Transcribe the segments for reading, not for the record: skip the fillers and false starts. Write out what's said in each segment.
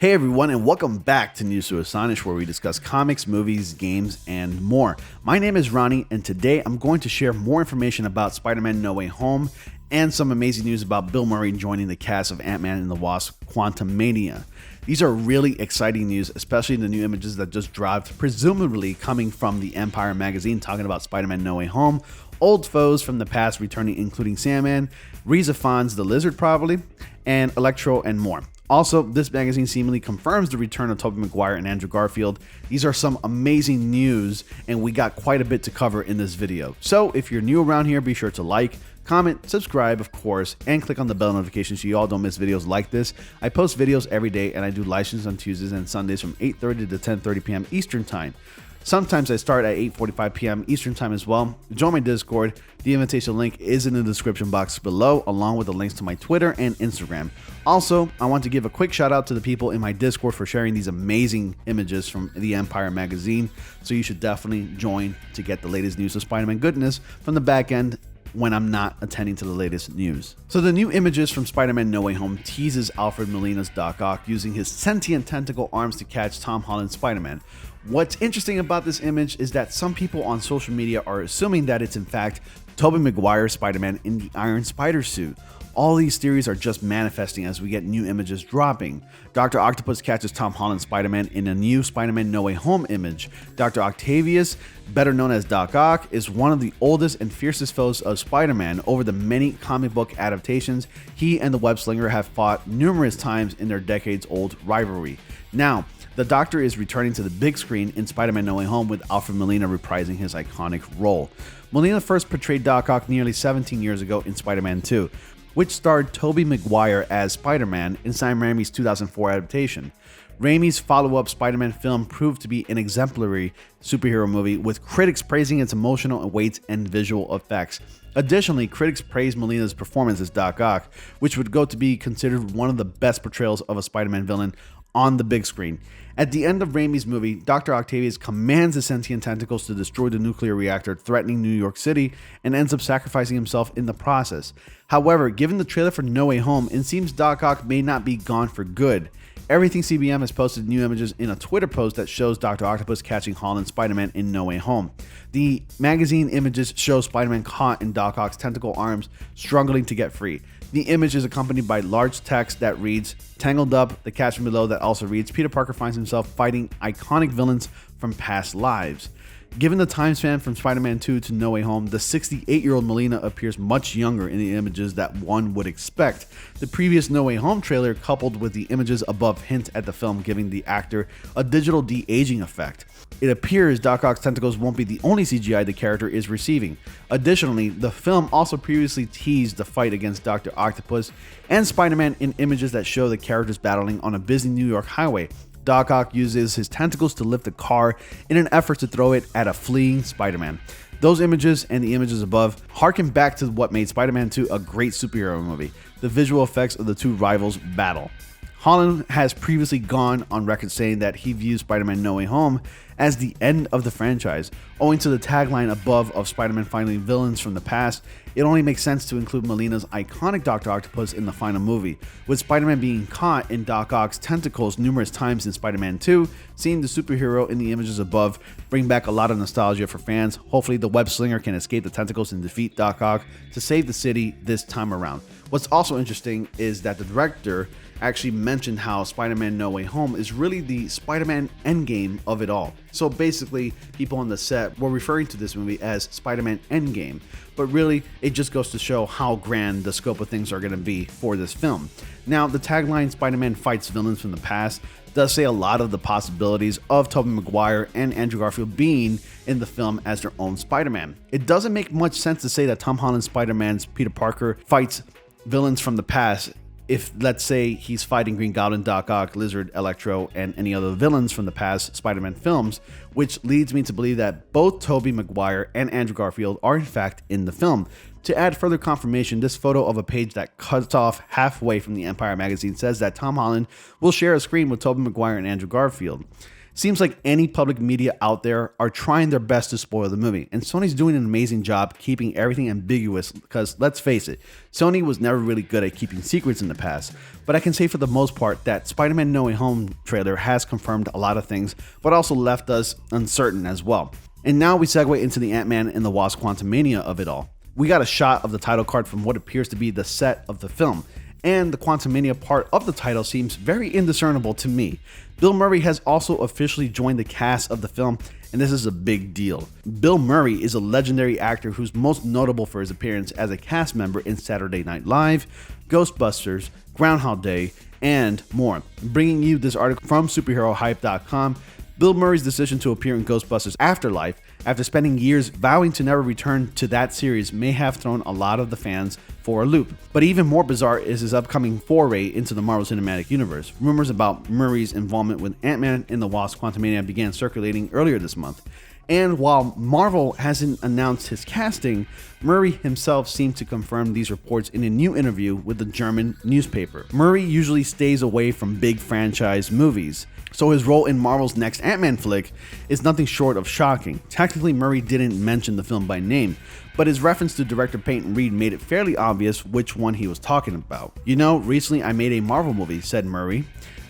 Hey everyone, and welcome back to News to Astonish, where we discuss comics, movies, games, and more. My name is Ronnie, and today I'm going to share more information about Spider-Man No Way Home and some amazing news about Bill Murray joining the cast of Ant-Man and the Wasp: Quantumania. These are really exciting news, especially the new images that just dropped, presumably coming from the Empire magazine, talking about Spider-Man No Way Home, old foes from the past returning, including Sandman, Reza Fonz the Lizard probably, and Electro, and more. Also, this magazine seemingly confirms the return of Tobey Maguire and Andrew Garfield. These are some amazing news, and we got quite a bit to cover in this video. So if you're new around here, be sure to like, comment, subscribe, of course, and click on the bell notification so you all don't miss videos like this. I post videos every day, and I do live streams on Tuesdays and Sundays from 8:30 to 10:30 p.m. Eastern Time. Sometimes I start at 8:45 p.m. Eastern Time as well. Join my Discord. The invitation link is in the description box below, along with the links to my Twitter and Instagram. Also, I want to give a quick shout out to the people in my Discord for sharing these amazing images from the Empire magazine. So you should definitely join to get the latest news of Spider-Man goodness from the back end when I'm not attending to the latest news. So the new images from Spider-Man No Way Home teases Alfred Molina's Doc Ock using his sentient tentacle arms to catch Tom Holland's Spider-Man. What's interesting about this image is that some people on social media are assuming that it's in fact Tobey Maguire's Spider-Man in the Iron Spider suit. All these theories are just manifesting as we get new images dropping. Dr. Octopus catches Tom Holland's Spider-Man in a new Spider-Man No Way Home image. Dr. Octavius, better known as Doc Ock, is one of the oldest and fiercest foes of Spider-Man. Over the many comic book adaptations, he and the Web Slinger have fought numerous times in their decades-old rivalry. Now, the Doctor is returning to the big screen in Spider-Man No Way Home, with Alfred Molina reprising his iconic role. Molina first portrayed Doc Ock nearly 17 years ago in Spider-Man 2, which starred Tobey Maguire as Spider-Man in Sam Raimi's 2004 adaptation. Raimi's follow-up Spider-Man film proved to be an exemplary superhero movie, with critics praising its emotional weight and visual effects. Additionally, critics praised Molina's performance as Doc Ock, which would go to be considered one of the best portrayals of a Spider-Man villain on the big screen. At the end of Raimi's movie, Dr. Octavius commands the sentient tentacles to destroy the nuclear reactor threatening New York City, and ends up sacrificing himself in the process. However, given the trailer for No Way Home, it seems Doc Ock may not be gone for good. Everything CBM has posted new images in a Twitter post that shows Dr. Octopus catching Holland's Spider-Man in No Way Home. The magazine images show Spider-Man caught in Doc Ock's tentacle arms, struggling to get free. The image is accompanied by large text that reads, "Tangled Up," the caption below that also reads, "Peter Parker finds himself fighting iconic villains from past lives." Given the time span from Spider-Man 2 to No Way Home, the 68-year-old Molina appears much younger in the images that one would expect. The previous No Way Home trailer, coupled with the images above, hint at the film giving the actor a digital de-aging effect. It appears Doc Ock's tentacles won't be the only CGI the character is receiving. Additionally, the film also previously teased the fight against Dr. Octopus and Spider-Man in images that show the characters battling on a busy New York highway. Doc Ock uses his tentacles to lift a car in an effort to throw it at a fleeing Spider-Man. Those images and the images above harken back to what made Spider-Man 2 a great superhero movie: the visual effects of the two rivals' battle. Holland has previously gone on record saying that he views Spider-Man No Way Home as the end of the franchise. Owing to the tagline above of Spider-Man finding villains from the past, it only makes sense to include Molina's iconic Dr. Octopus in the final movie. With Spider-Man being caught in Doc Ock's tentacles numerous times in Spider-Man 2, seeing the superhero in the images above bring back a lot of nostalgia for fans. Hopefully the Web Slinger can escape the tentacles and defeat Doc Ock to save the city this time around. What's also interesting is that the director actually mentioned how Spider-Man No Way Home is really the Spider-Man Endgame of it all. So basically, people on the set were referring to this movie as Spider-Man Endgame, but really, it just goes to show how grand the scope of things are going to be for this film. Now, the tagline "Spider-Man fights villains from the past" does say a lot of the possibilities of Tobey Maguire and Andrew Garfield being in the film as their own Spider-Man. It doesn't make much sense to say that Tom Holland's Spider-Man's Peter Parker fights villains from the past if, let's say, he's fighting Green Goblin, Doc Ock, Lizard, Electro, and any other villains from the past Spider-Man films, which leads me to believe that both Tobey Maguire and Andrew Garfield are in fact in the film. To add further confirmation, this photo of a page that cuts off halfway from the Empire magazine says that Tom Holland will share a screen with Tobey Maguire and Andrew Garfield. Seems like any public media out there are trying their best to spoil the movie, and Sony's doing an amazing job keeping everything ambiguous because, let's face it, Sony was never really good at keeping secrets in the past. But I can say for the most part that Spider-Man No Way Home trailer has confirmed a lot of things, but also left us uncertain as well. And now we segue into the Ant-Man and the Wasp Quantumania of it all. We got a shot of the title card from what appears to be the set of the film, and the Quantumania part of the title seems very indiscernible to me. Bill Murray has also officially joined the cast of the film, and this is a big deal. Bill Murray is a legendary actor who's most notable for his appearance as a cast member in Saturday Night Live, Ghostbusters, Groundhog Day, and more. Bringing you this article from superherohype.com. Bill Murray's decision to appear in Ghostbusters Afterlife after spending years vowing to never return to that series may have thrown a lot of the fans for a loop. But even more bizarre is his upcoming foray into the Marvel Cinematic Universe. Rumors about Murray's involvement with Ant-Man and the Wasp Quantumania began circulating earlier this month. And while Marvel hasn't announced his casting, Murray himself seemed to confirm these reports in a new interview with the German newspaper. Murray usually stays away from big franchise movies, so his role in Marvel's next Ant-Man flick is nothing short of shocking. Technically, Murray didn't mention the film by name, but his reference to director Peyton Reed made it fairly obvious which one he was talking about. "You know, recently I made a Marvel movie," said Murray.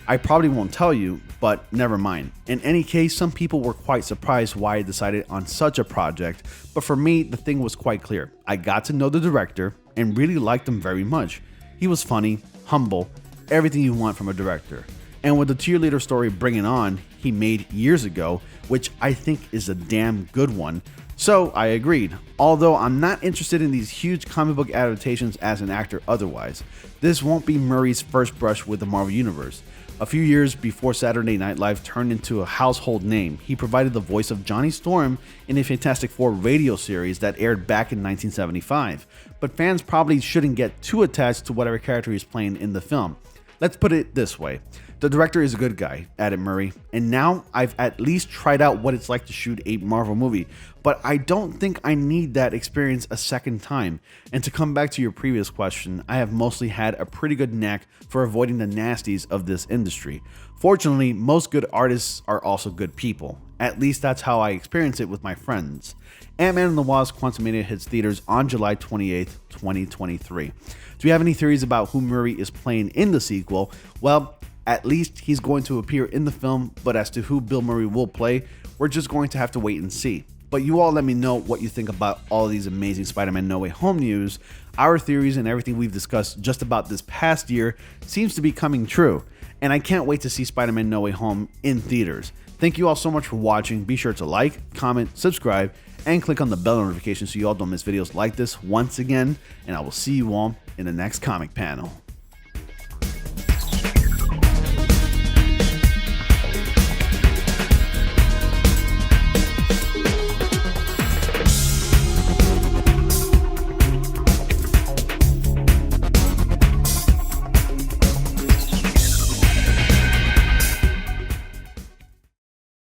"I probably won't tell you, but never mind." In any case, some people were quite surprised why I decided on such a project, but for me, the thing was quite clear. I got to know the director and really liked him very much. He was funny, humble, everything you want from a director. And with the cheerleader story Bring It On he made years ago, which I think is a damn good one, so I agreed. Although I'm not interested in these huge comic book adaptations as an actor otherwise. This won't be Murray's first brush with the Marvel Universe. A few years before Saturday Night Live turned into a household name, he provided the voice of Johnny Storm in a Fantastic Four radio series that aired back in 1975. But fans probably shouldn't get too attached to whatever character he's playing in the film. Let's put it this way. The director is a good guy, added Murray, and now I've at least tried out what it's like to shoot a Marvel movie, but I don't think I need that experience a second time. And to come back to your previous question, I have mostly had a pretty good knack for avoiding the nasties of this industry. Fortunately, most good artists are also good people. At least that's how I experience it with my friends. Ant-Man and the Wasp Quantumania hits theaters on July 28th, 2023. Do you have any theories about who Murray is playing in the sequel? Well, at least he's going to appear in the film, but as to who Bill Murray will play, we're just going to have to wait and see. But you all let me know what you think about all of these amazing Spider-Man No Way Home news. Our theories and everything we've discussed just about this past year seems to be coming true, and I can't wait to see Spider-Man No Way Home in theaters. Thank you all so much for watching. Be sure to like, comment, subscribe, and click on the bell notification so you all don't miss videos like this once again, and I will see you all in the next comic panel.